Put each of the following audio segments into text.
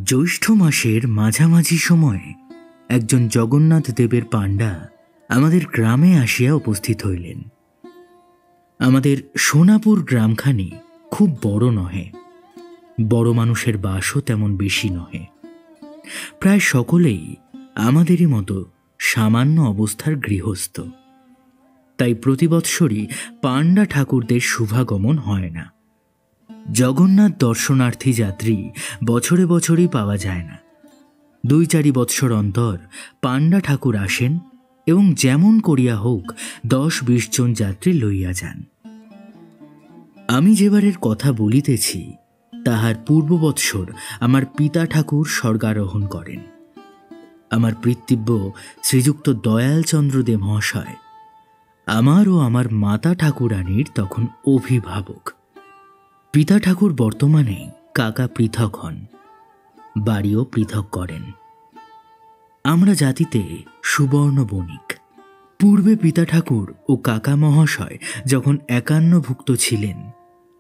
জ্যৈষ্ঠ মাসের মাঝামাঝি সময়ে একজন জগন্নাথ দেবের পাণ্ডা আমাদের গ্রামে আসিয়া উপস্থিত হইলেন। আমাদের সোনাপুর গ্রামখানি খুব বড় নহে, বড় মানুষের বাসও তেমন বেশি নহে। প্রায় সকলেই আমাদেরই মতো সামান্য অবস্থার গৃহস্থ। তাই প্রতি বৎসরই পাণ্ডা ঠাকুরদের শুভাগমন হয় না। জগন্নাথ দর্শনার্থী যাত্রী বছরে বছরই পাওয়া যায় না। 2-4 বৎসর অন্তর পাণ্ডা ঠাকুর আসেন এবং যেমন করিয়া হোক 10-20 জন যাত্রী লইয়া যান। আমি যেবারের কথা বলিতেছি তাহার পূর্ব বৎসর আমার পিতা ঠাকুর স্বর্গারোহণ করেন। আমার পিতৃব্য শ্রীযুক্ত দয়ালচন্দ্র দে মহাশয় আমার ও আমার মাতা ঠাকুরানীর তখন অভিভাবক। পিতা ঠাকুর বর্তমানে কাকা পৃথক হন, বাড়িও পৃথক করেন। আমরা জাতিতে সুবর্ণ বণিক। পূর্বে পিতা ঠাকুর ও কাকা মহাশয় যখন 51ভুক্ত ছিলেন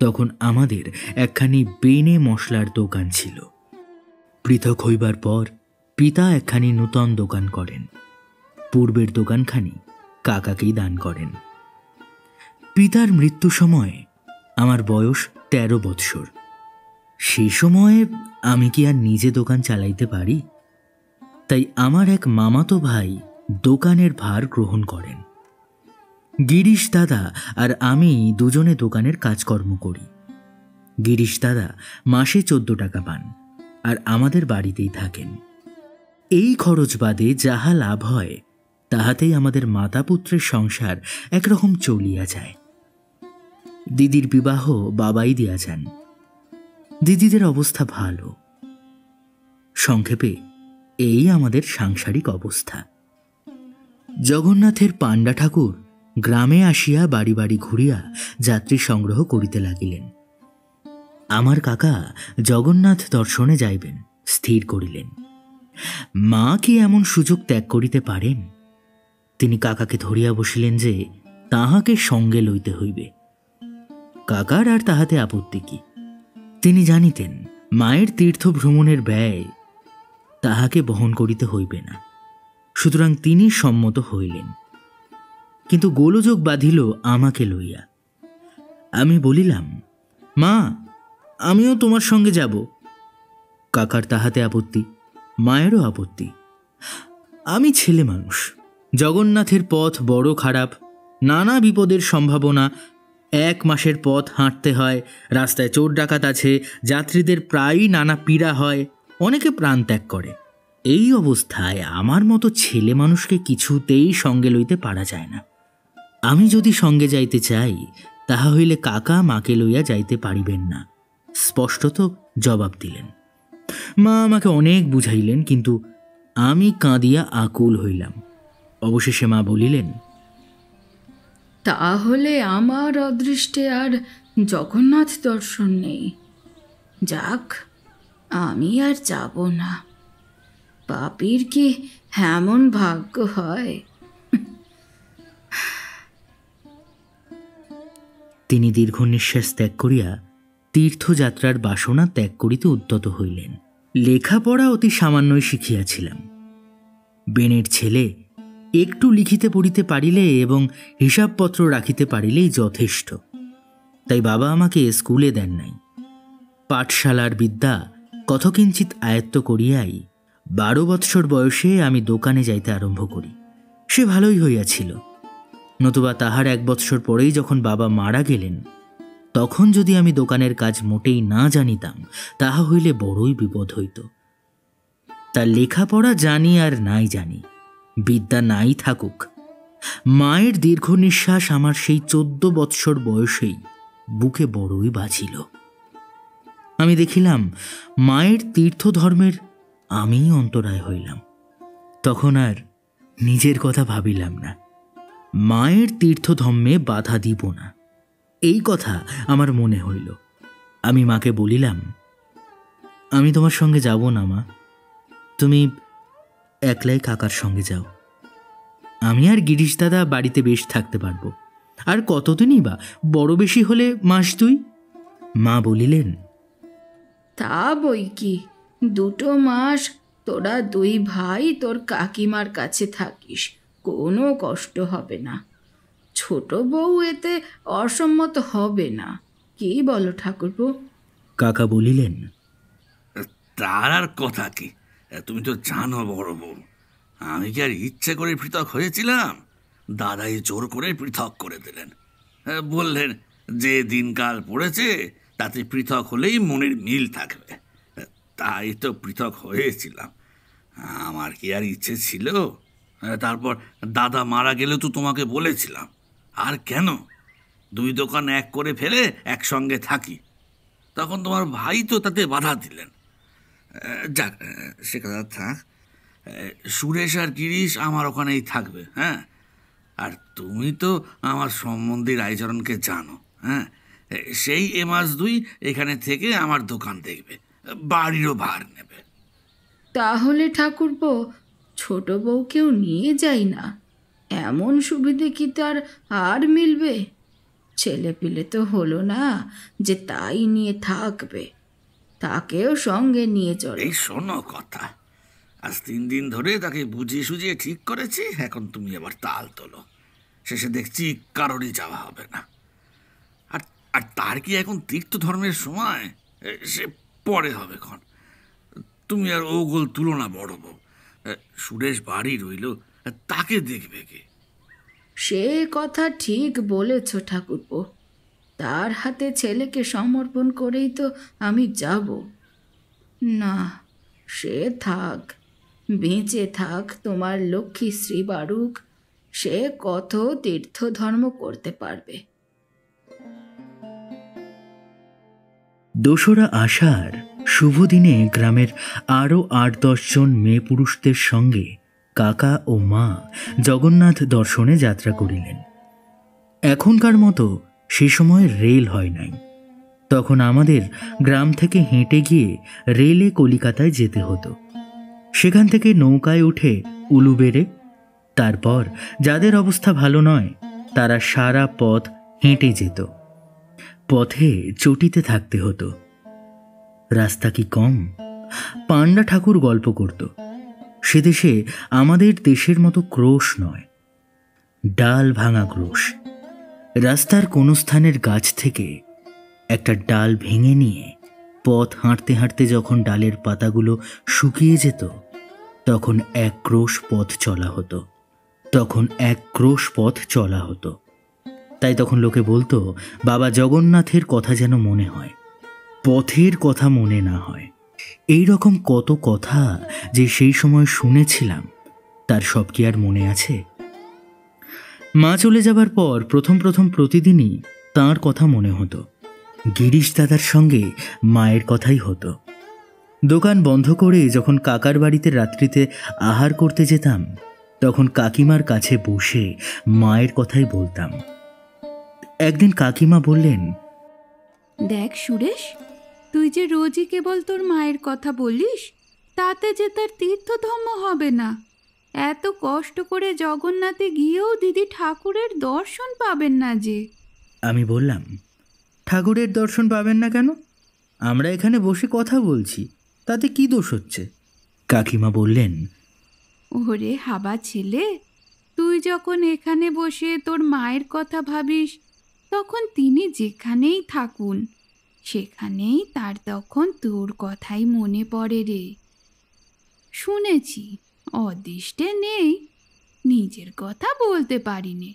তখন আমাদের একখানি বেনে মশলার দোকান ছিল। পৃথক হইবার পর পিতা একখানি নূতন দোকান করেন। পূর্বের দোকানখানি কাকাকেই দান করেন। পিতার মৃত্যু সময়ে আমার বয়স 13 বৎসর। সেই সময়ে আমি কি আর নিজে দোকান চালাইতে পারি? তাই আমার এক মামাতো ভাই দোকানের ভার গ্রহণ করেন। গিরিশ দাদা আর আমি দুজনে দোকানের কাজকর্ম করি। গিরিশ দাদা মাসে 14 টাকা পান আর আমাদের বাড়িতেই থাকেন। এই খরচ বাদে যাহা লাভ হয় তাহাতেই আমাদের মাতা পুত্রের সংসার একরকম চলিয়া যায়। দিদির বিবাহ বাবাই দিয়া যান। দিদিদের অবস্থা ভালো। সংক্ষেপে এই আমাদের সাংসারিক অবস্থা। জগন্নাথের পাণ্ডা ঠাকুর গ্রামে আসিয়া বাড়ি বাড়ি ঘুরিয়া যাত্রী সংগ্রহ করিতে লাগিলেন। আমার কাকা জগন্নাথ দর্শনে যাইবেন স্থির করিলেন। মা কি এমন সুযোগ ত্যাগ করিতে পারেন? তিনি কাকাকে ধরিয়া বসিলেন যে তাহাকে সঙ্গে লইতে হইবে। কাকার আর তাহাতে আপত্তি কি? তিনি জানিতেন মায়ের তীর্থ ভ্রমণের ব্যয় তাহাকে বহন করিতে হইবে না, সুতরাং তিনি সম্মত হইলেন। কিন্তু গোলযোগ বাঁধিল আমাকে লইয়া। আমি বলিলাম, মা, আমিও তোমার সঙ্গে যাব। কাকার তাহাতে আপত্তি, মায়েরও আপত্তি। আমি ছেলে মানুষ, জগন্নাথের পথ বড় খারাপ, নানা বিপদের সম্ভাবনা। 1 মাসের পথ হাঁটতে হয়, রাস্তায় চোর ডাকাত আছে, যাত্রীদের প্রায়ই নানা পীড়া হয়, অনেকে প্রাণ ত্যাগ করে। এই অবস্থায় আমার মতো ছেলে মানুষকে কিছুতেই সঙ্গে লইতে পারা যায় না। আমি যদি সঙ্গে যাইতে চাই তাহা হইলে কাকা মাকে লইয়া যাইতে পারিবেন না, স্পষ্টত জবাব দিলেন। মা আমাকে অনেক বুঝাইলেন, কিন্তু আমি কাঁদিয়া আকুল হইলাম। অবশেষে মা বলিলেন, তাহলে আমার অদৃষ্টে আর জগন্নাথ দর্শন নেই। যাক, আমি আর যাব না। পাপীর কি এমন ভাগ্য হয়? তিনি দীর্ঘ নিঃশ্বাস ত্যাগ করিয়া তীর্থযাত্রার বাসনা ত্যাগ করিতে উদ্যত হইলেন। লেখাপড়া অতি সামান্যই শিখিয়াছিলাম। বেনের ছেলে একটু লিখিতে পড়িতে পারিলে এবং হিসাবপত্র রাখিতে পারিলেই যথেষ্ট। তাই বাবা আমাকে স্কুলে দেন নাই। পাঠশালার বিদ্যা কথকিঞ্চিত আয়ত্ত করিয়াই 12 বৎসর বয়সে আমি দোকানে যাইতে আরম্ভ করি। সে ভালোই হইয়াছিল, নতুবা তাহার 1 বৎসর পরেই যখন বাবা মারা গেলেন তখন যদি আমি দোকানের কাজ মোটেই না জানিতাম তাহা হইলে বড়ই বিপদ হইত। তার লেখাপড়া জানি আর নাই জানি, বিদ্যা নাই থাকুক, মায়ের দীর্ঘ নিঃশ্বাস আমার সেই 14 বৎসর বয়সেই বুকে বড়ই বাজিল। আমি দেখিলাম মায়ের তীর্থধর্মের আমিই অন্তরায় হইলাম। তখন আর নিজের কথা ভাবিলাম না, মায়ের তীর্থধর্মে বাধা দিব না, এই কথা আমার মনে হইল। আমি মাকে বলিলাম, আমি তোমার সঙ্গে যাব না মা, তুমি একলাই কাকার সঙ্গে যাও। আমি আর গিরিশ দাদা বাড়িতে বেশ থাকতে পারবো। আর কতদিনই বা, বড় বেশি হলে 1-2 মাস। মা বলিলেন, তা বই কি, 2 মাস তোরা 2 ভাই তোর কাকিমার কাছে থাকিস, কোনো কষ্ট হবে না। ছোট বউ এতে অসম্মত হবে না, কি বলো ঠাকুরপো? কাকা বলিলেন, তার আর কথা কি, তুমি তো জানো বড় বউ, আমি কি আর ইচ্ছে করে পৃথক হয়েছিলাম? দাদাই জোর করে পৃথক করে দিলেন। বললেন যে দিনকাল পড়েছে তাতে পৃথক হলেই মনের মিল থাকবে। তাই তো পৃথক হয়েছিলাম। আমার কি আর ইচ্ছে ছিল? তারপর দাদা মারা গেলে তো তোমাকে বলেছিলাম, আর কেন 2 দোকান এক করে ফেলে একসঙ্গে থাকি। তখন তোমার ভাই তো তাতে বাধা দিলেন। যাক, সে কথা থাক। সুরেশ আর গিরিশ আমার ওখানেই থাকবে। হ্যাঁ, আর তুমি তো আমার সম্বন্ধী রায়চরণকে জানো। হ্যাঁ, সেই 1 মাস 2 এখানে থেকে আমার দোকান দেখবে, বাড়িরও ভার নেবে। তাহলে ঠাকুরপো, ছোট বউকেও নিয়ে যাই না? এমন সুবিধে কি তার আর মিলবে? ছেলে পিলে তো হলো না যে তাই নিয়ে থাকবে, তাকেও সঙ্গে নিয়ে চলো। এই শোনো কথা, আজ 3 দিন ধরে তাকে বুঝিয়ে সুঝিয়ে ঠিক করেছি, এখন তুমি আবার তাল তোলো। শেষে দেখছি কারোরই যাওয়া হবে না। আর আর তার কি এখন তীর্থ ধর্মের সময়? সে পরে হবে ক্ষণ। তুমি আর ওগোল তুলো না বড় বউ। সুরেশ বাড়ি রইল, তাকে দেখবে কে? সে কথা ঠিক বলেছ ঠাকুরপো, তার হাতে ছেলেকে সমর্পণ করেই তো আমি যাব। না, সে থাক, বেঁচে থাক তোমার লক্ষ্মী শ্রী বাড়ুক, সে কত তীর্থধর্ম করতে পারবে। 2রা আষাঢ় শুভ দিনে গ্রামের আরও 8-10 জন মেয়ে পুরুষদের সঙ্গে কাকা ও মা জগন্নাথ দর্শনে যাত্রা করিলেন। এখনকার মতো সে সময় রেল হয় নাই। তখন আমাদের গ্রাম থেকে হেঁটে গিয়ে রেলে কলিকাতায় যেতে হতো। সেখান থেকে নৌকায় উঠে উলুবেড়ে, তারপর যাদের অবস্থা ভালো নয় তারা সারা পথ হেঁটে যেত। পথে চটিতে থাকতে হতো। রাস্তা কি কম? পান্ডা ঠাকুর গল্প করত, সে দেশে আমাদের দেশের মতো ক্রোশ নয়, ডাল ভাঙা ক্রোশ। রাস্তার কোনো স্থানের গাছ থেকে একটা ডাল ভেঙে নিয়ে পথ হাঁটতে হাঁটতে যখন ডালের পাতাগুলো শুকিয়ে যেত, তখন 1 ক্রোশ পথ চলা হতো। তাই তখন লোকে বলতো, বাবা জগন্নাথের কথা যেন মনে হয়, পথের কথা মনে না হয়। এই রকম কত কথা যে সেই সময় শুনেছিলাম, তার সব কি আর মনে আছে? মা চলে যাবার পর প্রথম প্রতিদিনই তাঁর কথা মনে হতো। গিরিশ দাদার সঙ্গে মায়ের কথাই হতো। দোকান বন্ধ করে যখন কাকার বাড়িতে রাত্রিতে আহার করতে যেতাম, তখন কাকিমার কাছে বসে মায়ের কথাই বলতাম। একদিন কাকিমা বললেন, দেখ সুরেশ, তুই যে রোজই কেবল তোর মায়ের কথা বলিস, তাতে যে তার তীর্থধম্ম হবে না। এত কষ্ট করে জগন্নাথে গিয়েও দিদি ঠাকুরের দর্শন পাবেন না যে। আমি বললাম, ঠাকুরের দর্শন পাবেন না কেন? আমরা এখানে বসে কথা বলছি, তাতে কি দোষ হচ্ছে? কাকিমা বললেন, ওরে হাবা ছেলে, তুই যখন এখানে বসে তোর মায়ের কথা ভাবিস, তখন তিনি যেখানেই থাকুন সেখানেই তার তখন তোর কথাই মনে পড়ে রে। শুনেছি অদৃষ্টে নেই, নিজের কথা বলতে পারিনে।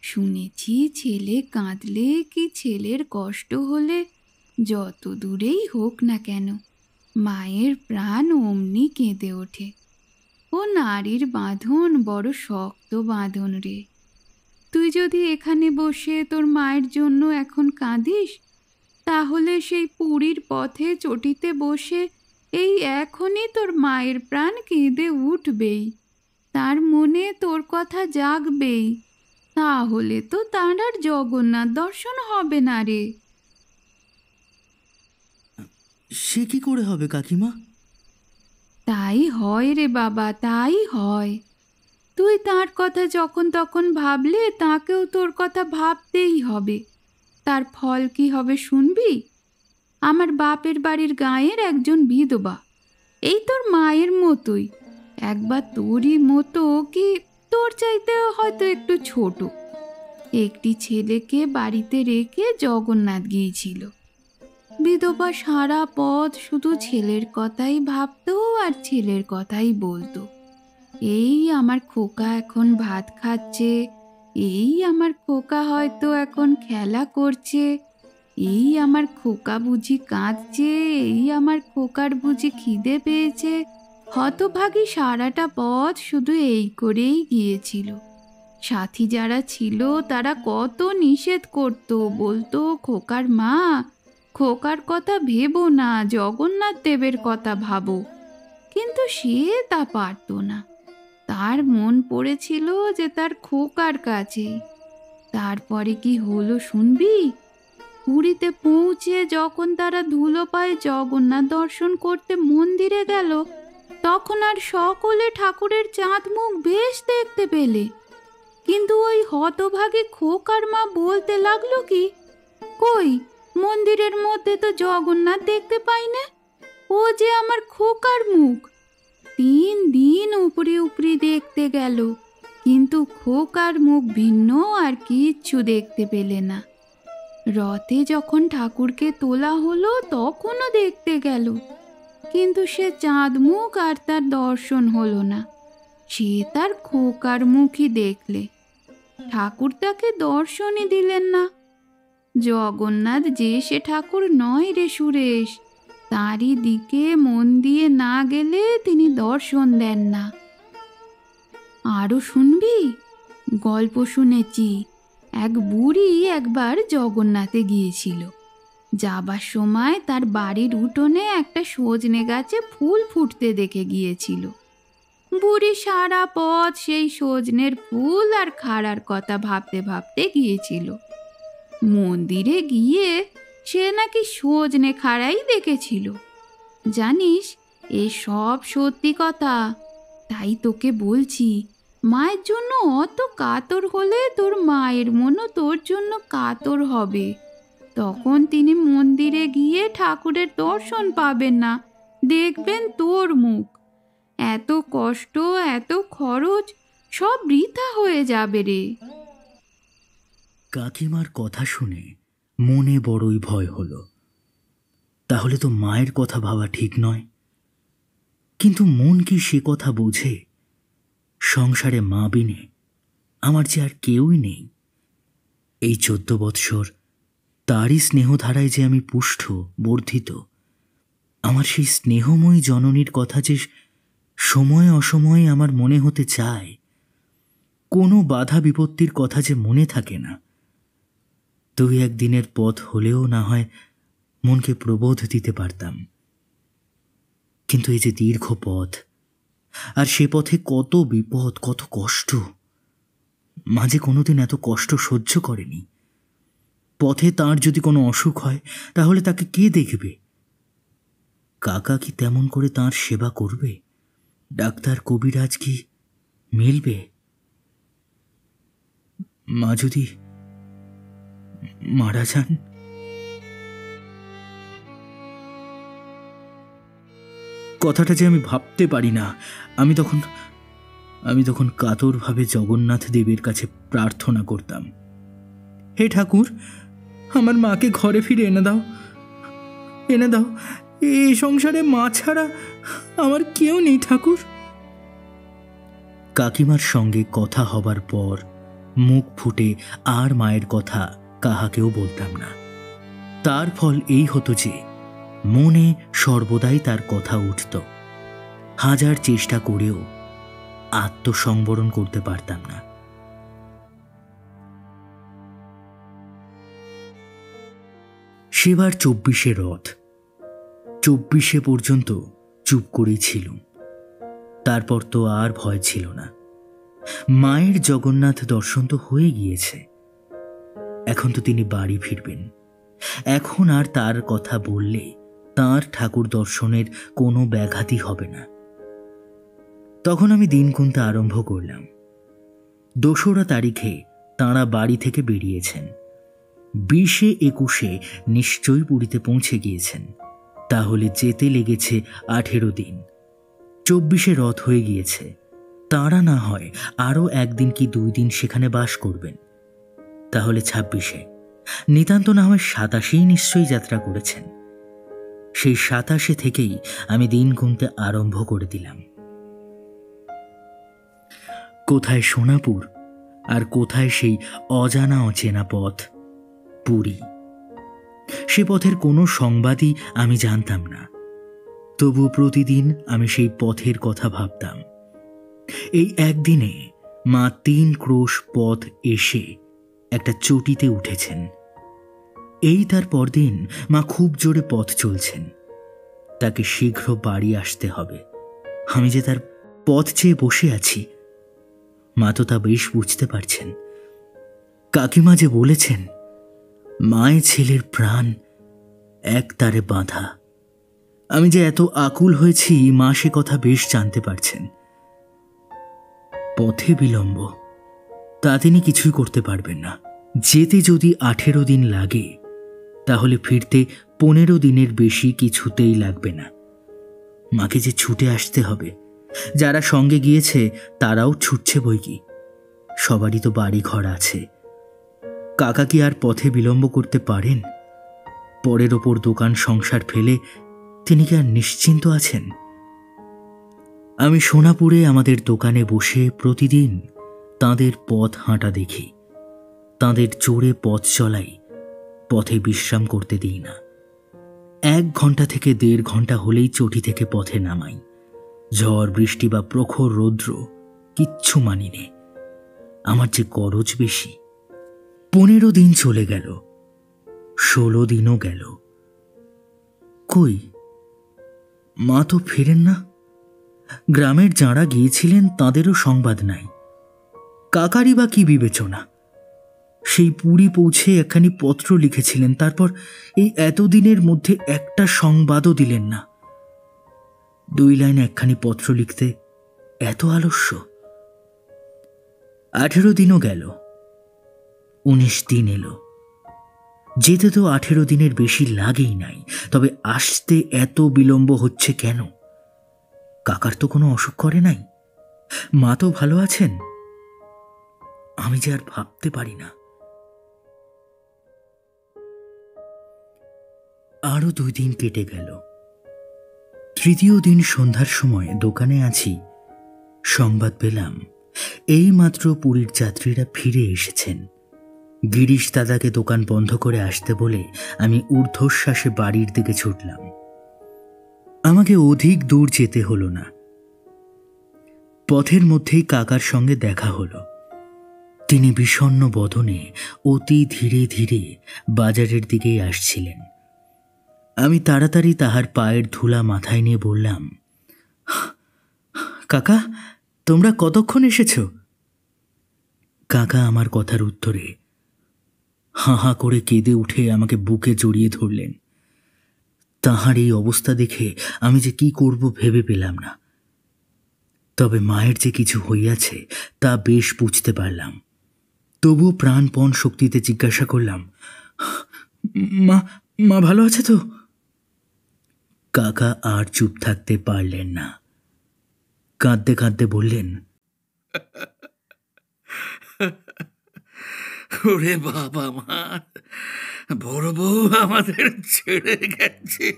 শুনেছি ছেলে কাঁদলে কি ছেলের কষ্ট হলে যত দূরেই হোক না কেন, মায়ের প্রাণ অমনি কেঁদে ওঠে। ও নারীর বাঁধন বড় শক্ত বাঁধন রে। তুই যদি এখানে বসে তোর মায়ের জন্য এখন কাঁদিস, তাহলে সেই পুরীর পথে চটিতে বসে এই এখনই তোর মায়ের প্রাণ কেঁদে উঠবেই, তার মনে তোর কথা জাগবেই। তাহলে তো তার আর জগন্নাথ দর্শন হবে না রে। সে কি করে হবে কাকিমা? তাই হয় রে বাবা, তাই হয়। তুই তার কথা যখন তখন ভাবলে তাকেও তোর কথা ভাবতেই হবে। তার ফল কি হবে শুনবি? আমার বাপের বাড়ির গাঁয়ের একজন বিধবা, এই তোর মায়ের মতোই, একবার তোরই মতো কি তোর চাইতে হয়তো একটু ছোট। একটি ছেলেকে বাড়িতে রেখে জগন্নাথ গিয়েছিল। বিধবা সারা পথ শুধু ছেলের কথাই ভাবতো আর ছেলের কথাই বলতো। এই আমার খোকা এখন ভাত খাচ্ছে, এই আমার খোকা হয়তো এখন খেলা করছে, এই আমার খোকা বুঝি কাঁদছে, এই আমার খোকার বুঝি খিদে পেয়েছে। হতভাগী সারাটা পথ শুধু এই করেই গিয়েছিল। সাথী যারা ছিল তারা কত নিষেধ করত, বলতো খোকার মা, খোকার কথা ভেবো না, জগন্নাথ দেবের কথা ভাবো। কিন্তু সে তা পারত না। তার মন পড়েছিল যে তার খোকার কাছে। তারপরে কি হলো শুনবি? পুরীতে পৌঁছে যখন তারা ধুলো পায়ে জগন্নাথ দর্শন করতে মন্দিরে গেল, তখন আর সকলে ঠাকুরের চাঁদ মুখ বেশ দেখতে পেলে। কিন্তু ওই হতভাগী খোকার মা বলতে লাগলো কি, কই মন্দিরের মধ্যে তো জগন্নাথ দেখতে পাই না, ও যে আমার খোকার মুখ। 3 দিন উপরে উপরে দেখতে গেল, কিন্তু খোকার মুখ ভিন্ন আর কিচ্ছু দেখতে পেলে না। রথে যখন ঠাকুরকে তোলা হলো তখনও দেখতে গেল, কিন্তু সে চাঁদ মুখ আর তার দর্শন হলো না। সে তার খোকার মুখই দেখলে, ঠাকুর তাকে দর্শনই দিলেন না। জগন্নাথ যে সে ঠাকুর নয় রে সুরেশ, তারই দিকে মন দিয়ে না গেলে তিনি দর্শন দেন না। আরো শুনবি? গল্প শুনেছি, এক বুড়ি একবার জগন্নাথে গিয়েছিল। যাবার সময় তার বাড়ির উঠোনে একটা সজনে গাছে ফুল ফুটতে দেখে গিয়েছিল। বুড়ি সারা পথ সেই সজনের ফুল আর খাড়ার কথা ভাবতে ভাবতে গিয়েছিল। মন্দিরে গিয়ে সে নাকি সজনে খাড়াই দেখেছিল। জানিস, এ সব সত্যি কথা। তাই তোকে বলছি, মায়ের জন্য অত কাতর হলে তোর মায়ের মনও তোর জন্য কাতর হবে। তখন তিনি মন্দিরে গিয়ে ঠাকুরের দর্শন পাবেন না, দেখবেন তোর মুখ। এত কষ্ট, এত খরচ সব বৃথা হয়ে যাবে রে। কাকিমার কথা শুনে মনে বড়ই ভয় হলো। তাহলে তো মায়ের কথা ভাবা ঠিক নয়। কিন্তু মন কি সে কথা বোঝে? সংসারে মা বিনে আমার যে আর কেউই নেই। এই 14 বৎসর তারই স্নেহধারায় যে আমি পুষ্ট বর্ধিত। আমার সেই স্নেহময়ী জননীর কথা যে সময়ে অসময়ে আমার মনে হতে চায়, কোনো বাধা বিপত্তির কথা যে মনে থাকে না। 2-1 দিনের পথ হলেও না হয় মনকে প্রবোধ দিতে পারতাম। কিন্তু এই যে দীর্ঘ পথ, আর সে পথে কত বিপদ, কত কষ্ট। মাঝে কোনোদিন এত কষ্ট সহ্য করেনি। পথে তার যদি কোনো অসুখ হয় তাহলে তাকে কে দেখবে? কাকা কি তেমন করে তার সেবা করবে? ডাক্তার কবিরাজ কি মিলবে? মা যদি মারা যান? কথাটা যে আমি ভাবতে পারি না। আমি তখন কাতরভাবে জগন্নাথ দেবের কাছে প্রার্থনা করতাম, হে ঠাকুর, আমার মাকে ঘরে ফিরে এনে দাও, এনে দাও। এই সংসারে মা ছাড়া আমার কেউ নেই ঠাকুর। কাকিমার সঙ্গে কথা হবার পর মুখ ফুটে আর মায়ের কথা কাহাকেও বলতাম না। তার ফল এই হতো যে মনে সর্বদাই তার কথা উঠত। হাজার চেষ্টা করেও আত্মসংবরণ করতে পারতাম না। সেবার 24শে রথ। 24শে পর্যন্ত চুপ করেই ছিলুম। তারপর তো আর ভয় ছিল না। মায়ের জগন্নাথ দর্শন তো হয়ে গিয়েছে। এখন তো তিনি বাড়ি ফিরবেন। এখন আর তার কথা বললে তাঁর ঠাকুর দর্শনের কোনো ব্যাঘাতই হবে না। তখন আমি দিন গুনতে আরম্ভ করলাম। 2রা তারিখে তাঁরা বাড়ি থেকে বেরিয়েছেন। 20-এ 21-এ নিশ্চয়ই পুরীতে পৌঁছে গিয়েছেন। তাহলে যেতে লেগেছে 18 দিন। 24-এ রথ হয়ে গিয়েছে। তাঁরা না হয় আরও 1 দিন কি 2 দিন সেখানে বাস করবেন। তাহলে 26-এ, নিতান্ত না হয় 27-এই নিশ্চয়ই যাত্রা করেছেন। সেই 27-এ থেকেই আমি দিন গুনতে আরম্ভ করে দিলাম। কোথায় সোনাপুর আর কোথায় সেই অজানা অচেনা পথ পুরী। সে পথের কোনো সংবাদই আমি জানতাম না, তবু প্রতিদিন আমি সেই পথের কথা ভাবতাম। এই একদিনে মা 3 ক্রোশ পথ এসে একটা চটিতে উঠেছেন। এই তার পরদিন মা খুব জোরে পথ চলছেন। তাকে শীঘ্র বাড়ি আসতে হবে। আমি যে তার পথ চেয়ে বসে আছি, মা তো তা বেশ বুঝতে পারছেন। কাকিমা যে বলেছেন, মায়ের ছেলের প্রাণ এক তারে বাঁধা। আমি যে এত আকুল হয়েছি, মা সে কথা বেশ জানতে পারছেন। পথে বিলম্ব, তা তিনি কিছুই করতে পারবেন না। যেতে যদি 18 দিন লাগে, তাহলে ফিরতে 15 দিনের বেশি কিছুতেই লাগবে না। মাকে যে ছুটে আসতে হবে। যারা সঙ্গে গিয়েছে তারাও ছুটছে বই কি। সবারই তো বাড়ি ঘর আছে। কাকা কি আর পথে বিলম্ব করতে পারেন? পরের ওপর দোকান সংসার ফেলে তিনি কি আর নিশ্চিন্ত আছেন? আমি সোনাপুরে আমাদের দোকানে বসে প্রতিদিন তাঁদের পথ হাঁটা দেখি। তাঁদের জোরে পথ চলাই, পথে বিশ্রাম করতে দিই না। 1 ঘন্টা থেকে 1.5 ঘন্টা হলেই চটি থেকে পথে নামাই। ঝড় বৃষ্টি বা প্রখর রৌদ্র কিচ্ছু মানি নে। আমার যে গরজ বেশি। 15 দিন চলে গেল, 16 দিনও গেল। কই, মা তো ফেরেন না। গ্রামের যাঁরা গিয়েছিলেন তাঁদেরও সংবাদ নাই। কাকারই বা কি বিবেচনা? সেই পুরী পৌঁছে একখানি পত্র লিখেছিলেন, তারপর এই এতদিনের মধ্যে একটা সংবাদও দিলেন না। 2 লাইন একখানি পত্র লিখতে এত আলস্য। 18 দিনও গেল, 19 দিন এলো। যেতে তো 18 দিনের বেশি লাগেই নাই, তবে আসতে এত বিলম্ব হচ্ছে কেন? কাকার তো কোনো অসুখ করে নাই, মা তো ভালো আছেন। আমি যে আর ভাবতে পারি না। আরো 2 দিন কেটে গেল। 3য় দিন সন্ধ্যার সময় দোকানে আছি, সংবাদ পেলাম এই মাত্র পুরীর যাত্রীরা ফিরে এসেছেন। গিরিশ দাদাকে দোকান বন্ধ করে আসতে বলে আমি ঊর্ধ্বশ্বাসে বাড়ির দিকে ছুটলাম। আমাকে অধিক দূর যেতে হলো না। পথের মধ্যেই কাকার সঙ্গে দেখা হলো। তিনি বিষণ্ণ বদনে অতি ধীরে ধীরে বাজারের দিকেই আসছিলেন। আমি তাড়াতাড়ি তাহার পায়ের ধুলা মাথায় নিয়ে বললাম, কাকা, তোমরা কতক্ষণ এসেছ? কাকা আমার কথার উত্তরে হাঁ হাঁ করে কেঁদে উঠে আমাকে বুকে জড়িয়ে ধরলেন। তাহার এই অবস্থা দেখে আমি যে কি করব ভেবে পেলাম না। তবে মায়ের যে কিছু হইয়াছে তা বেশ বুঝতে পারলাম। তবুও প্রাণপণ শক্তিতে জিজ্ঞাসা করলাম, মা মা ভালো আছে তো? কাকা আর চুপ থাকতে পারলেন না। কাঁদতে কাঁদতে বললেন, ওরে বাবা, আমার বড় বউ আমাদের ছেড়ে গেছে,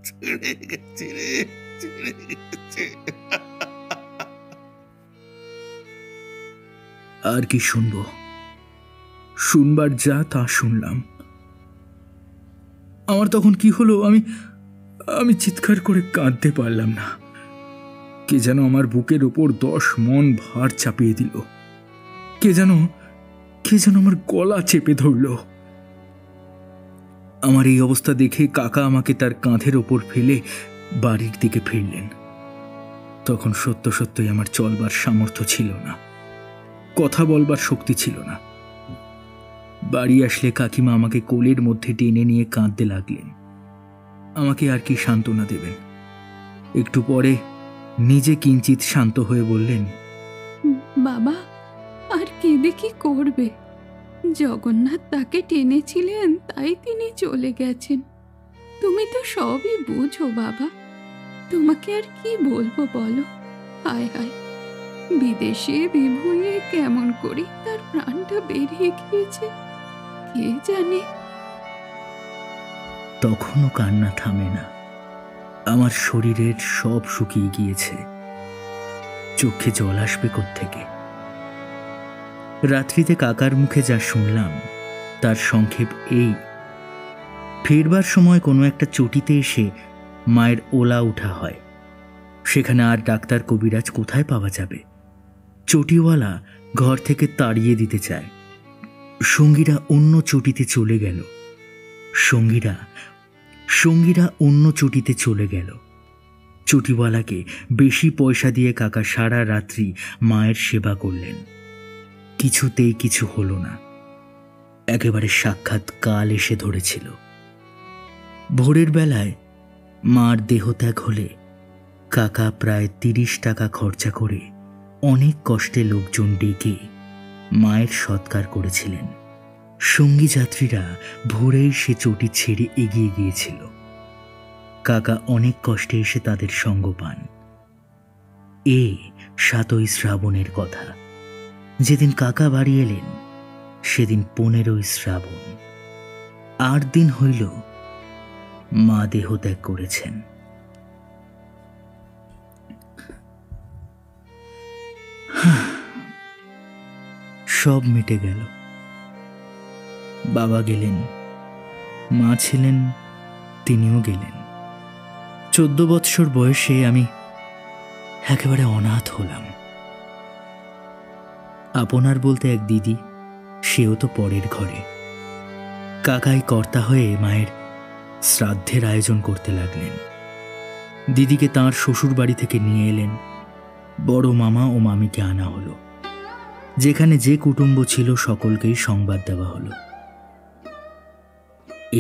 ছেড়ে গেছে রে, ছেড়ে গেছে। আর কি শুনব? শুনবার যা তা শুনলাম। আমার তখন কি হলো আমি চিৎকার করে কাঁদতে পারলাম না। কে যেন আমার বুকের ওপর 10 মণ ভার চাপিয়ে দিল। কে যেন আমার গলা চেপে ধরল। আমার এই অবস্থা দেখে কাকা আমাকে তার কাঁধের ওপর ফেলে বাড়ির দিকে ফিরলেন। তখন সত্য সত্যই আমার চলবার সামর্থ্য ছিল না, কথা বলবার শক্তি ছিল না। বাড়ি আসলে কাকিমা আমাকে কোলের মধ্যে টেনে নিয়ে কাঁদতে লাগলেন। আমাকে আর কি সান্ত্বনা দেবেন? একটু পরে নিজে কিঞ্চিত শান্ত হয়ে বললেন, বাবা আর কেঁদে কি করবে? জগন্নাথ তাকে টেনেছিলেন, তাই তিনি চলে গেছেন। তুমি তো সবই বুঝো বাবা, তোমাকে আর কি বলবো বলো। হায় হায়, বিদেশে বিভুঁইয়ে কেমন করে তার প্রাণটা বেরিয়ে গিয়েছে কে জানে। তখনও কান্না থামে না। আমার শরীরের সব শুকিয়ে গিয়েছে, চোখে জল আসবে কোত্থেকে। রাত্রিতে কাকার মুখে যা শুনলাম তার সংক্ষেপ এই: ফিরবার সময় কোনো একটা চটিতে এসে মায়ের ওলা উঠা হয়। সেখানে আর ডাক্তার কবিরাজ কোথায় পাওয়া যাবে? চটিওয়ালা ঘর থেকে তাড়িয়ে দিতে চায়। সঙ্গীরা অন্য চটিতে চলে গেল। সঙ্গীরা অন্য চটিতে চলে গেল। চটিওয়ালাকে বেশি পয়সা দিয়ে কাকা সারা রাত্রি মায়ের সেবা করলেন। কিছুতেই কিছু হলো না। একেবারে সাক্ষাৎ কাল এসে ধরেছিল। ভোরের বেলায় মার দেহত্যাগ হলে কাকা প্রায় 30 টাকা খরচা করে অনেক কষ্টে লোকজন ডেকে মায়ের সৎকার করেছিলেন। সঙ্গী যাত্রীরা ভোরেই সে চটি ছেড়ে এগিয়ে গিয়েছিল। কাকা অনেক কষ্টে এসে তাদের সঙ্গ পান। 7ই শ্রাবণের কথা। যেদিন কাকা বাড়ি এলেন সেদিন 15ই শ্রাবণ। 8 দিন হইল মা দেহত্যাগ করেছেন। সব মিটে গেল। বাবা গেলেন, মা ছিলেন, তিনিও গেলেন। 14 বৎসর বয়সে আমি একেবারে অনাথ হলাম। আপনার বলতে এক দিদি, সেও তো পরের ঘরে। কাকাই কর্তা হয়ে মায়ের শ্রাদ্ধের আয়োজন করতে লাগলেন। দিদিকে তাঁর শ্বশুর বাড়ি থেকে নিয়ে এলেন। বড় মামা ও মামিকে আনা হলো। যেখানে যে কুটুম্ব ছিল সকলকেই সংবাদ দেওয়া হলো।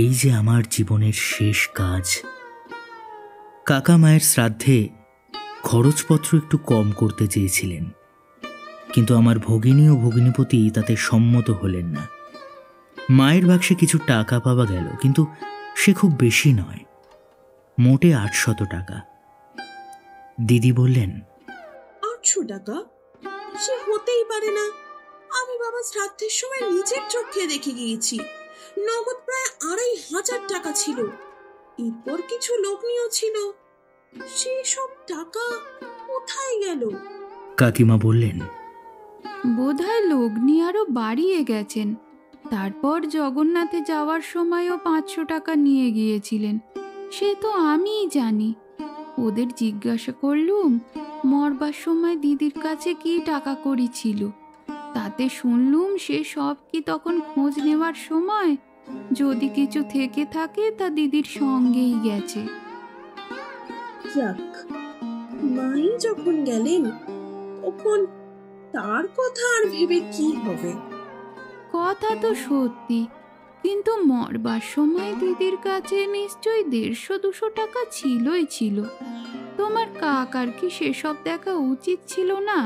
এই যে আমার জীবনের শেষ কাজ। কাকা মায়ের শ্রাদ্ধে খরচপত্র একটু কম করতে চেয়েছিলেন, কিন্তু আমার ভগিনী ও ভগিনীপতি তাতে সম্মত হলেন না। মায়ের বাক্সে কিছু টাকা পাওয়া গেল, কিন্তু সে খুব বেশি নয়, মোটে 800 টাকা। দিদি বললেন, 800 টাকা? সে হতেই পারে না। আমি বাবা শ্রাদ্ধের সময় নিজের চোখে দেখে গিয়েছি, নগদ প্রায় 2500 টাকা ছিল। এরপর কিছু লগ্নিও ছিল। সেসব টাকা কোথায় গেল? কাকিমা বললেন, বোধহয় লগ্নি আরো বাড়িয়ে গেছেন। তারপর জগন্নাথে যাওয়ার সময়ও 500 টাকা নিয়ে গিয়েছিলেন, সে তো আমিই জানি। ওদের জিজ্ঞাসা করলুম মরবার সময় দিদির কাছে কি টাকা কড়ি ছিল। তাতে শুনলুম সে সব কি তখন খোঁজ নেওয়ার সময় যদি কিছু থেকে থাকে তা দিদির সঙ্গেই গেছে। যাক, মাই যখন গেলেন তখন তার কথা আর ভেবে কি হবে? কথা তো সত্যি, কিন্তু মরবার সময় দিদির কাছে নিশ্চয়ই 150-200 টাকা ছিলই ছিল। তোমার কাকার কি সেসব দেখা উচিত ছিল না?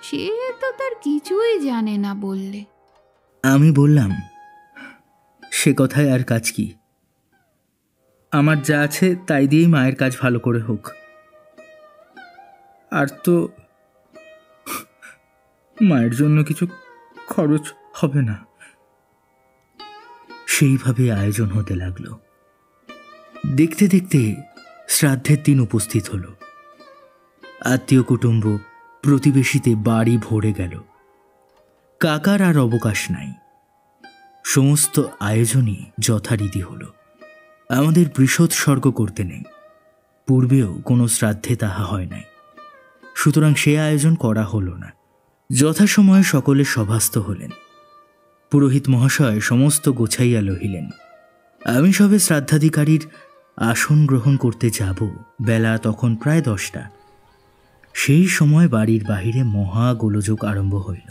সে তো তার কিছুই জানে না বললে। আমি বললাম, সে কথায় আর কাজ কি? আমার যা আছে তাই দিয়েই মায়ের কাজ ভালো করে হোক। আর তো মায়ের জন্য কিছু খরচ হবে না। সেইভাবে আয়োজন হতে লাগলো। দেখতে দেখতে শ্রাদ্ধের দিন উপস্থিত হলো। আত্মীয় কুটুম্ব প্রতিবেশীতে বাড়ি ভরে গেল। কাকার আর অবকাশ নাই। সমস্ত আয়োজনই যথারীতি হলো। আমাদের বৃষৎসর্গ করতে নেই, পূর্বেও কোনো শ্রাদ্ধে তাহা হয় নাই। সুতরাং সে আয়োজন করা হলো না। যথাসময়ে সকলে সভাস্থ হলেন। পুরোহিত মহাশয় সমস্ত গোছাইয়া লহিলেন। আমি সবে শ্রাদ্ধাধিকারীর আসন গ্রহণ করতে যাব। বেলা তখন প্রায় 10টা। সেই সময় বাড়ির বাহিরে মহা গোলযোগ আরম্ভ হইল।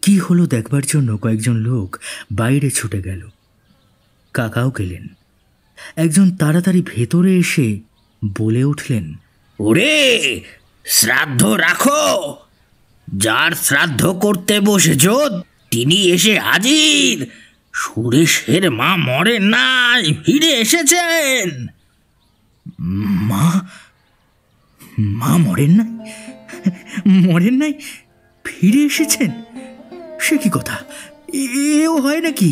কি হলো দেখবার জন্য কয়েকজন লোক বাইরে ছুটে গেল। কাকাও গেলেন। একজন তাড়াতাড়ি ভেতরে এসে বলে উঠলেন, ওরে, শ্রাদ্ধ রাখো। যার শ্রাদ্ধ করতে বসেছ তিনি এসে হাজির। সুরেশের মা মরেন নাই, ফিরে এসেছেন। মা মা মরেন নাই? মরেন নাই, ফিরে এসেছেন? সে কি কথা? এও হয় নাকি?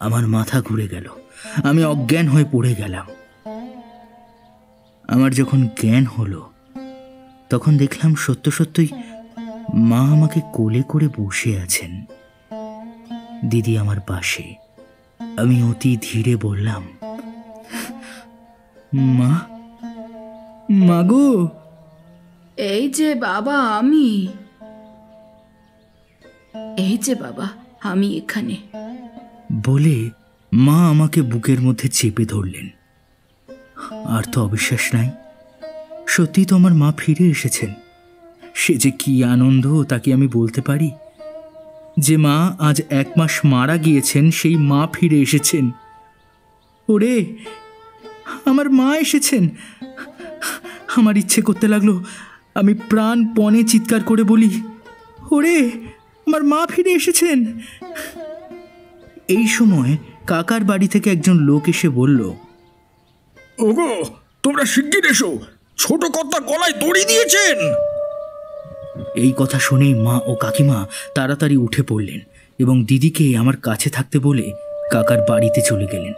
আমার মাথা ঘুরে গেল, আমি অজ্ঞান হয়ে পড়ে গেলাম। আমার যখন জ্ঞান হলো তখন দেখলাম সত্য সত্যই মা আমাকে কোলে করে বসে আছেন, দিদি আমার পাশে। আমি অতি ধীরে বললাম, মা, মাগো। এই যে বাবা আমি এখানে। বলে মা আমাকে বুকের মধ্যে চেপে ধরলেন। আর তো অবিশ্বাস নাই, সত্যি তো আমার মা ফিরে এসেছেন। সে যে কি আনন্দ তা কি আমি বলতে পারি? যে মা আজ 1 মাস মারা গিয়েছেন, সেই মা ফিরে এসেছেন। ওরে, আমার মা এসেছেন। আমার ইচ্ছে করতে লাগলো আমি প্রাণপণে চিৎকার করে বলি, ওরে, আমার মা ফিরে এসেছেন। এই সময় কাকার বাড়ি থেকে একজন লোক এসে বলল, ওগো, তোমরা শিগগির এসো, ছোট কর্তা গলায় দড়ি দিয়েছেন। এই কথা শুনেই মা ও কাকিমা তাড়াতাড়ি উঠে পড়লেন এবং দিদিকে আমার কাছে থাকতে বলে কাকার বাড়িতে চলে গেলেন।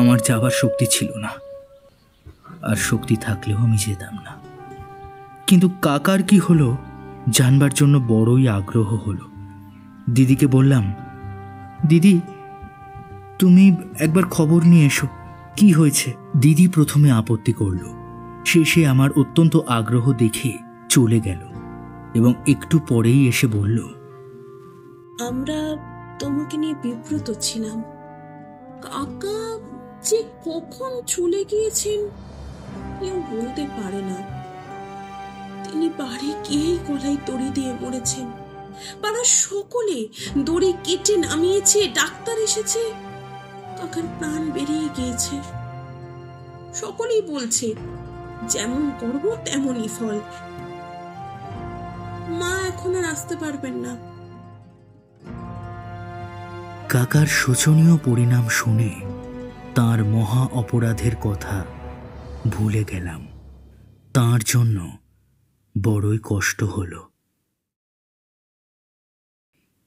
আমার যাবার শক্তি ছিল না, আর শক্তি থাকলেও আমি যেতাম না। কিন্তু কাকার কি হলো জানবার জন্য বড়ই আগ্রহ হলো। দিদিকে বললাম, দিদি, তুমি একবার খবর নিয়ে এসো, কি হয়েছে। দিদি প্রথমে আপত্তি করল, শেষে আমার অত্যন্ত আগ্রহ দেখে চলে গেল এবং একটু পরেই এসে বলল, আমরা তোমাকে নিয়ে বিব্রত ছিলাম। কাকা যে কখন চলে গিয়েছেন কেউ বলতে পারে না। তিনি বাড়ি গিয়েই গলায় দড়ি দিয়ে মরেছেন। পাড়ার সকলে দড়ি কেটে নামিয়েছে, ডাক্তার এসেছে, কাকার প্রাণ বেরিয়ে গিয়েছে। সকলেই বলছে যেমন করব তেমনই ফল। মা এখন আর আসতে পারবেন না। কাকার শোচনীয় পরিণাম শুনে তার মহা অপরাধের কথা ভুলে গেলাম। তার জন্য বড়ই কষ্ট হলো।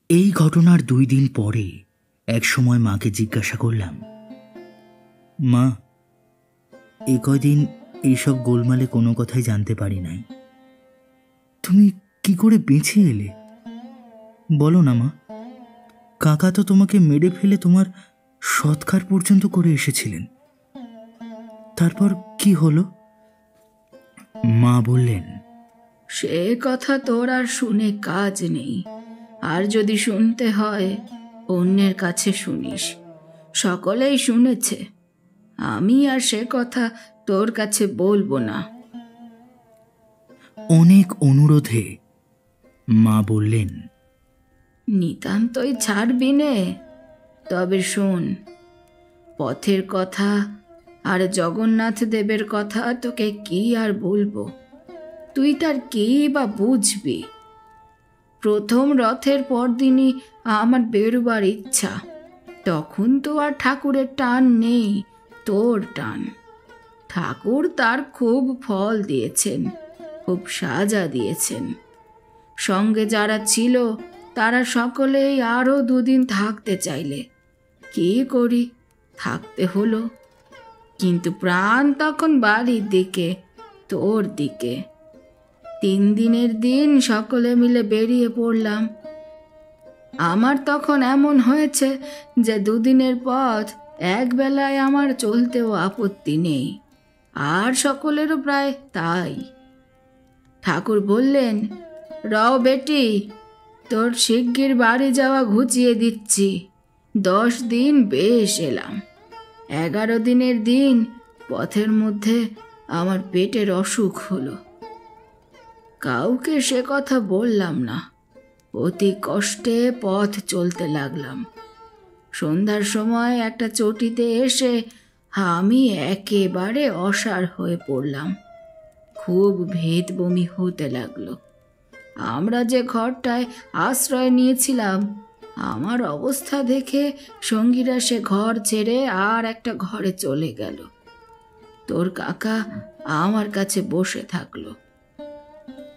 এই ঘটনার 2 দিন পরে এক সময় মাকে জিজ্ঞাসা করলাম, মা, এ কয়দিন এইসব গোলমালে কোনো কথাই জানতে পারি নাই। তুমি কি করে বেঁচে এলে বলো না মা? কাকা তো তোমাকে মেরে ফেলে তোমার সৎকার পর্যন্ত করে এসেছিলেন। তারপর কি হলো? মা বললেন, সে কথা তোর আর শুনে কাজ নেই। আর যদি শুনতে হয় অন্যের কাছে শুনিস, সকলেই শুনেছে। আমি আর সে কথা তোর কাছে বলবো না। অনেক অনুরোধে মা বললেন, নিতান্তই ছাড়বি নে? তবে শোন, পথের কথা আর জগন্নাথ দেবের কথা তোকে কি আর বলবো, তুই তার কি বা বুঝবি। প্রথম রথের পরদিনই আমার বেরোবার ইচ্ছা। তখন তো আর ঠাকুরের টান নেই, তোর টান। ঠাকুর তার খুব ফল দিয়েছেন, খুব সাজা দিয়েছেন। সঙ্গে যারা ছিল তারা সকলেই আরও 2 দিন থাকতে চাইলে কি করি, থাকতে হলো। কিন্তু প্রাণ তখন বাড়ির দিকে, তোর দিকে। 3 দিনের দিন সকলে মিলে বেরিয়ে পড়লাম। আমার তখন এমন হয়েছে যে 2 দিনের পথ একবেলায় আমার চলতেও আপত্তি নেই, আর সকলেরও প্রায় তাই। ঠাকুর বললেন, রও বেটি, তোর শিগগির বাড়ি যাওয়া ঘুচিয়ে দিচ্ছি। 10 দিন বেশ এলাম। 11 দিনের দিন পথের মধ্যে আমার পেটের অসুখ হলো। কাউকে সে কথা বললাম না। অতি কষ্টে পথ চলতে লাগলাম। সন্ধ্যার সময় একটা চটিতে এসে আমি একেবারে অসাড় হয়ে পড়লাম। খুব ভেদ বমি হতে লাগলো। আমরা যে ঘরটায় আশ্রয় নিয়েছিলাম আমার অবস্থা দেখে সঙ্গীরা সে ঘর ছেড়ে আর একটা ঘরে চলে গেল। তোর কাকা আমার কাছে বসে থাকলো।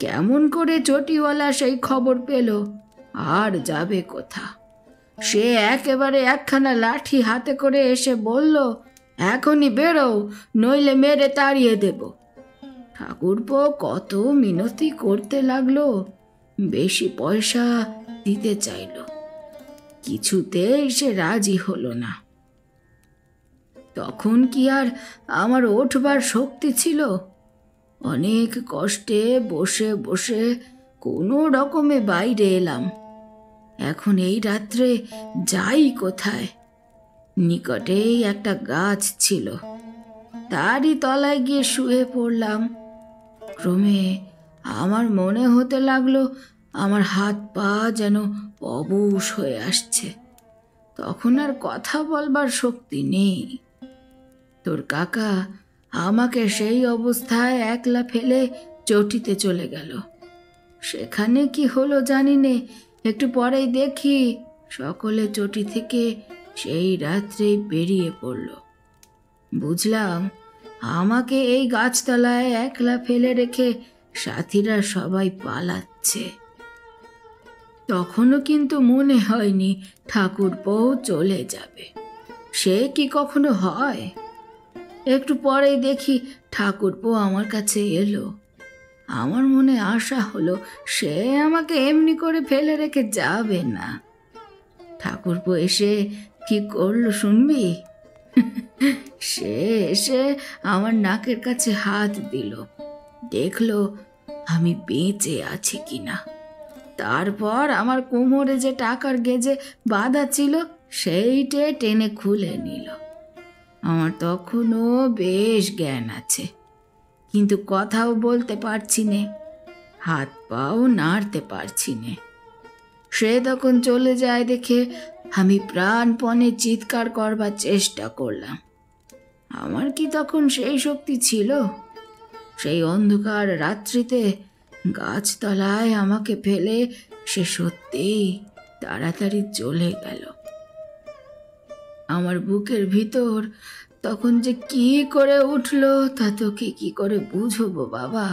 কেমন করে চটিওয়ালা সেই খবর পেল আর যাবে কোথা? সে একেবারে একখানা লাঠি হাতে করে এসে বলল, এখনই বেরো, নইলে মেরে তাড়িয়ে দেব। ঠাকুরপো কত মিনতি করতে লাগলো, বেশি পয়সা দিতে চাইল, কিছুতেই সে রাজি হলো না। তখন কি আর আমার ওঠবার শক্তি ছিল? অনেক কষ্টে বসে বসে কোনো রকমে বাইরে এলাম। এখন এই রাত্রে যাই কোথায়? নিকটেই একটা গাছ ছিল, তারই তলায় গিয়ে শুয়ে পড়লাম। ক্রমে আমার মনে হতে লাগলো আমার হাত পা যেন অবশ হয়ে আসছে। তখন আর কথা বলবার শক্তি নেই। তোর কাকা আমাকে সেই অবস্থায় একলা ফেলে চটিতে চলে গেল। সেখানে কি হলো জানি নে, একটু পরেই দেখি সকলে চটি থেকে সেই রাত্রেই বেরিয়ে পড়ল। বুঝলাম আমাকে এই গাছতলায় একলা ফেলে রেখে সাথীরা সবাই পালাচ্ছে। তখনও কিন্তু মনে হয়নি ঠাকুরপো চলে যাবে। সে কি কখনো হয়? একটু পরেই দেখি ঠাকুরপো আমার কাছে এলো। আমার মনে আশা হলো সে আমাকে এমনি করে ফেলে রেখে যাবে না। ঠাকুরপো এসে কি করলো শুনবি? সে এসে আমার নাকের কাছে হাত দিল, দেখলো আমি বেঁচে আছি কিনা। তারপর আমার কোমরে যে টাকার গেজে বাঁধা ছিল সেইটে টেনে খুলে নিল। আমার তখনও বেশ জ্ঞান আছে, কিন্তু কথাও বলতে পারছি নে, হাত পাও নাড়তে পারছি নে। সে তখন চলে যায় দেখে আমি প্রাণপণে চিৎকার করবার চেষ্টা করলাম। আমার কি তখন সেই শক্তি ছিল? সেই অন্ধকার রাত্রিতে গাছতলায় আমাকে ফেলে সে সত্যিই তাড়াতাড়ি চলে গেল। আমার বুকের ভিতর তখন যে কি করে উঠলো তা তোকে কি করে বুঝবো বাবা।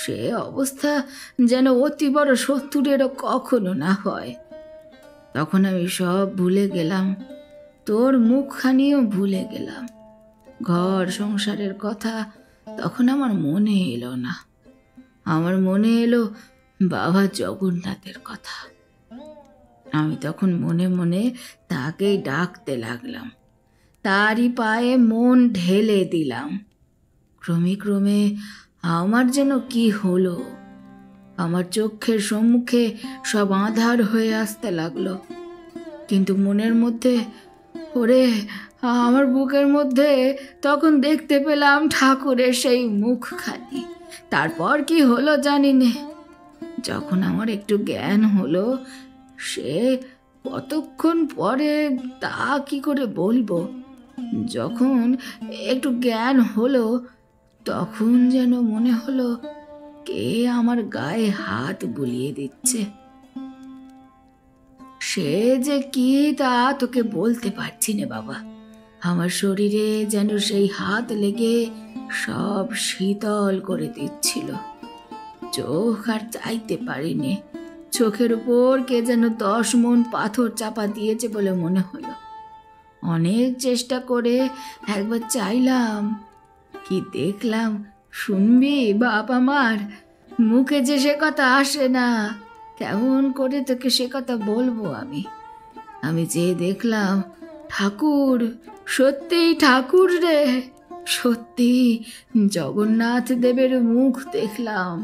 সে অবস্থা যেন অতি বড় শত্রুরেরও কখনো না হয়। তখন আমি সব ভুলে গেলাম, তোর মুখখানিও ভুলে গেলাম। ঘর সংসারের কথা তখন আমার মনে এলো না। আমার মনে এলো বাবা জগন্নাথের কথা। আমি তখন মনে মনে তাকেই ডাকতে লাগলাম, তারই পায়ে মন ঢেলে দিলাম। ক্রমে ক্রমে আমার যেন কি হলো, আমার চোখের সম্মুখে সব আঁধার হয়ে আসতে লাগলো। কিন্তু মনের মধ্যে, ওরে আমার বুকের মধ্যে তখন দেখতে পেলাম ঠাকুরের সেই মুখখানি। তারপর কি হলো জানি নে। যখন আমার একটু জ্ঞান হলো, সে কতক্ষণ পরে তা কি করে বলবো। যখন একটু জ্ঞান হলো তখন যেন মনে হলো কে আমার গায়ে হাত বুলিয়ে দিচ্ছে। সে যে কি তা তোকে বলতে পারছি না বাবা। আমার শরীরে যেন সেই হাত লেগে সব শীতল করে দিচ্ছিল। চোখ আর চাইতে পারিনি। চোখের উপর কে যেন 10 মণ পাথর চাপা দিয়েছে বলে মনে হলো। অনেক চেষ্টা করে একবার চাইলাম, কি দেখলাম শুনবি বাপ আমার? মুখে যে সে কথা আসে না, কেমন করে তোকে সে কথা বলবো আমি? আমি যে দেখলাম ঠাকুর, সত্যিই ঠাকুর রে, সত্যি জগন্নাথ দেবের মুখ দেখলাম।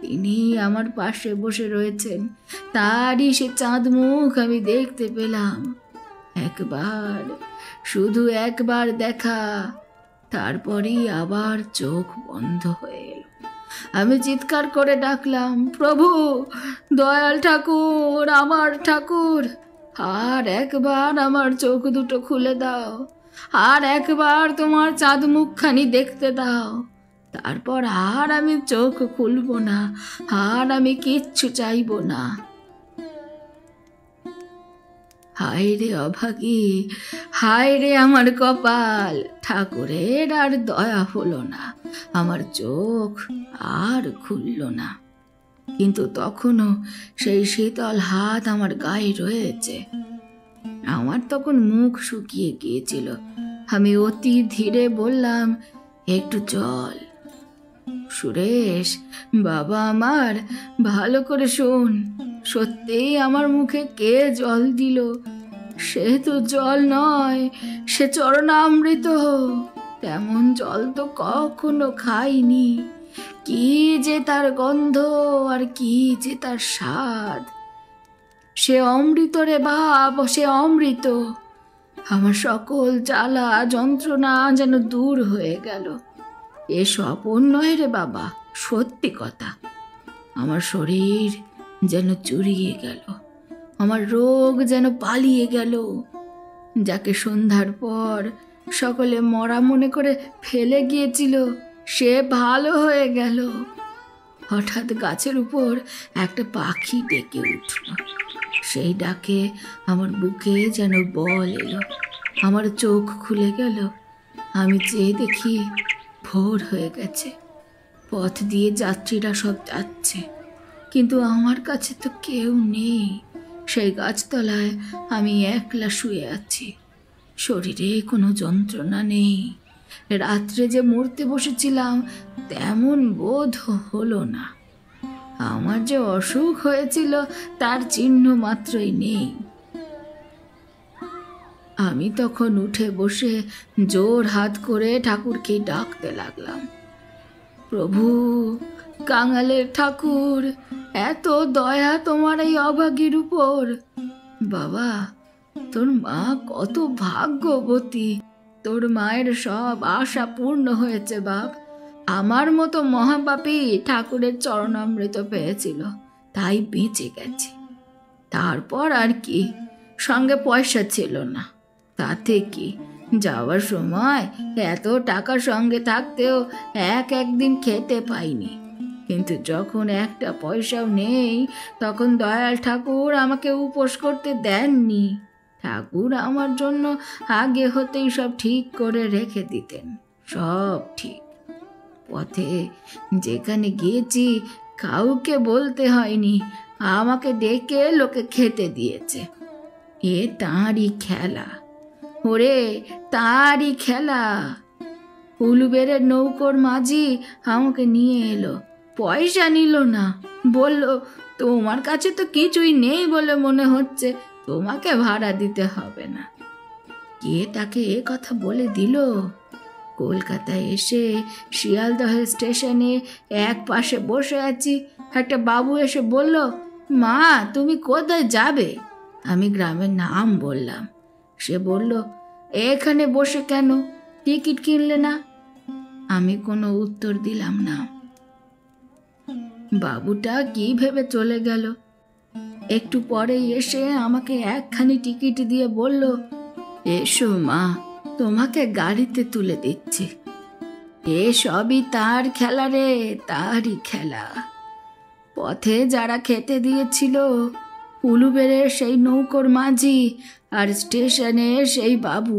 তিনি আমার পাশে বসে রয়েছেন, তারই সে চাঁদ মুখ আমি দেখতে পেলাম। একবার, শুধু একবার দেখা, তারপরেই আবার চোখ বন্ধ হয়ে এলো। আমি চিৎকার করে ডাকলাম, প্রভু, দয়াল ঠাকুর, আমার ঠাকুর, আর একবার আমার চোখ দুটো খুলে দাও, আর একবার তোমার চাঁদ মুখখানি দেখতে দাও। তারপর আর আমি চোখ খুলব না, আর আমি কিচ্ছু চাইব না। হায় রে অভাগী, হায় রে আমার কপাল। ঠাকুরের আর দয়া হলো না, আমার চোখ আর খুলল না। কিন্তু তখনও সেই শীতল হাত আমার গায়ে রয়েছে। আমার তখন মুখ শুকিয়ে গিয়েছিল। আমি অতি ধীরে বললাম, একটু জল। সুরেশ বাবা আমার, ভালো করে শোন, সত্যিই আমার মুখে কে জল দিল? সে তো জল নয়, সে চরণামৃত। তেমন জল তো কখনো খাইনি। কি যে তার গন্ধ, আর কি যে তার স্বাদ! সে অমৃত রে বাপ, সে অমৃত। আমার সকল জ্বালা যন্ত্রণা যেন দূর হয়ে গেল। এ স্বপন নয় রে বাবা, সত্যি কথা। আমার শরীর যেন চুরিয়ে গেল, আমার রোগ যেন পালিয়ে গেল। যাকে সন্ধ্যার পর সকলে মরা মনে করে ফেলে গিয়েছিল, সে ভালো হয়ে গেল। হঠাৎ গাছের উপর একটা পাখি ডেকে উঠল। সেই ডাকে আমার বুকে যেন বল এলো। আমার চোখ খুলে গেল। আমি চেয়ে দেখি ভোর হয়ে গেছে। পথ দিয়ে যাত্রীরা সব যাচ্ছে, কিন্তু আমার কাছে তো কেউ নেই। সেই গাছতলায় আমি একলা শুয়ে আছি। শরীরে কোনো যন্ত্রণা নেই। রাত্রে যে মরতে বসেছিলাম তেমন বোধ হলো না। আমার যে অসুখ হয়েছিল তার চিহ্ন মাত্রই নেই। আমি তখন উঠে বসে জোর হাত করে ঠাকুরকে ডাকতে লাগলাম, প্রভু, কাঙালের ঠাকুর, এত দয়া তোমার এই অভাগীর উপর। বাবা, তোর মা কত ভাগ্যবতী। তোর মায়ের সব আশা পূর্ণ হয়েছে বাপ। আমার মতো মহাপাপী ঠাকুরের চরণামৃত পেয়েছিল, তাই বেঁচে গেছে। তারপর আর কি, সঙ্গে পয়সা ছিল না, তাতে কি, যাওয়ার সময় এত টাকা সঙ্গে থাকতেও একদিন খেতে পাইনি। কিন্তু যখন একটা পয়সাও নেই, তখন দয়াল ঠাকুর আমাকে উপোস করতে দেননি। ঠাকুর আমার জন্য আগে হতেই সব ঠিক করে রেখে দিতেন, সব ঠিক। পথে যেখানে গিয়েছি কাউকে বলতে হয়নি, আমাকে ডেকে লোকে খেতে দিয়েছে। এ তাঁরই খেলা, ওরে তাঁরই খেলা। উলুবেড়ের নৌকোর মাঝি আমাকে নিয়ে এলো, পয়সা নিল না। বলল, তোমার কাছে তো কিছুই নেই বলে মনে হচ্ছে, তোমাকে ভাড়া দিতে হবে না। কে তাকে এ কথা বলে দিল? কলকাতায় এসে শিয়ালদহ স্টেশনে এক পাশে বসে আছি, একটা বাবু এসে বলল, মা তুমি কোথায় যাবে? আমি গ্রামের নাম বললাম। সে বলল, এখানে বসে কেন, টিকিট কিনলে না? আমি কোনো উত্তর দিলাম না। বাবুটা কি ভেবে চলে গেল। একটু পরেই এসে আমাকে একখানি টিকিট দিয়ে বলল, এসো মা, তোমাকে গাড়িতে তুলে দিচ্ছি। এ সবই তার খেলা রে, তারই খেলা। পথে যারা খেতে দিয়েছিল, উলুবেড়ের সেই নৌকোর মাঝি আর স্টেশনে সেই বাবু,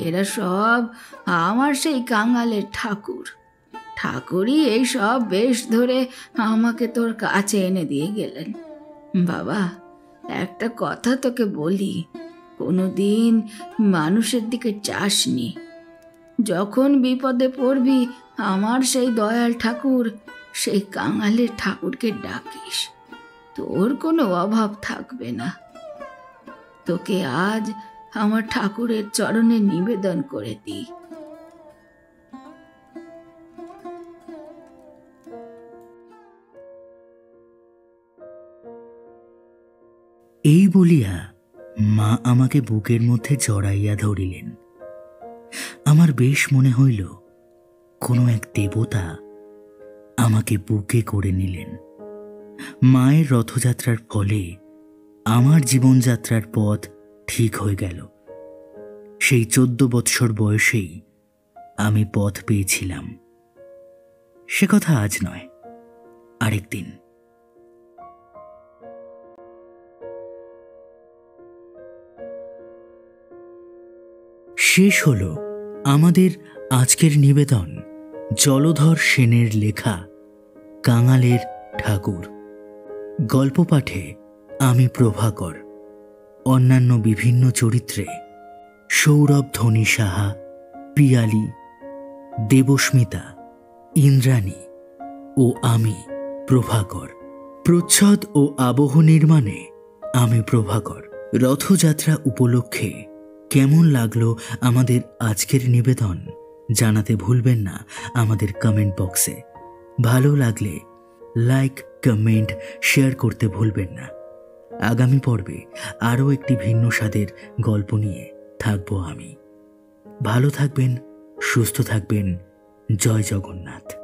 এরা সব আমার সেই কাঙালের ঠাকুর। ঠাকুরই এই সব বেশ ধরে আমাকে তোর কাছে এনে দিয়ে গেলেন। বাবা, একটা কথা তোকে বলি, কোনোদিন মানুষের দিকে চাসনি। যখন বিপদে পড়বি আমার সেই দয়াল ঠাকুর, সেই কাঙালের ঠাকুরকে ডাকিস, তোর কোনো অভাব থাকবে না। তোকে আজ আমার ঠাকুরের চরণে নিবেদন করে দিই। এই বলিয়া মা আমাকে বুকের মধ্যে জড়াইয়া ধরিলেন। আমার বেশ মনে হইল কোনো এক দেবতা আমাকে বুকে করে নিলেন। মায়ের রথযাত্রার ফলে আমার জীবনযাত্রার পথ ঠিক হয়ে গেল। সেই 14 বৎসর বয়সেই আমি পথ পেয়েছিলাম। সে কথা আজ নয়, আরেকদিন। শেষ হলো আমাদের আজকের নিবেদন জলধর সেনের লেখা কাঙালের ঠাকুর। গল্প পাঠে আমি প্রভাকর। অন্যান্য বিভিন্ন চরিত্রে সৌরভ ধনী সাহা, পিয়ালি, দেবস্মিতা, ইন্দ্রাণী ও আমি প্রভাকর। প্রচ্ছদ ও আবহ নির্মাণে আমি প্রভাকর। রথযাত্রা উপলক্ষে কেমন লাগলো আমাদের আজকের নিবেদন জানাতে ভুলবেন না আমাদের কমেন্ট বক্সে। ভালো লাগলে লাইক, কমেন্ট, শেয়ার করতে ভুলবেন না। আগামী পর্বে আরও একটি ভিন্ন স্বাদের গল্প নিয়ে থাকবো আমি। ভালো থাকবেন, সুস্থ থাকবেন। জয় জগন্নাথ।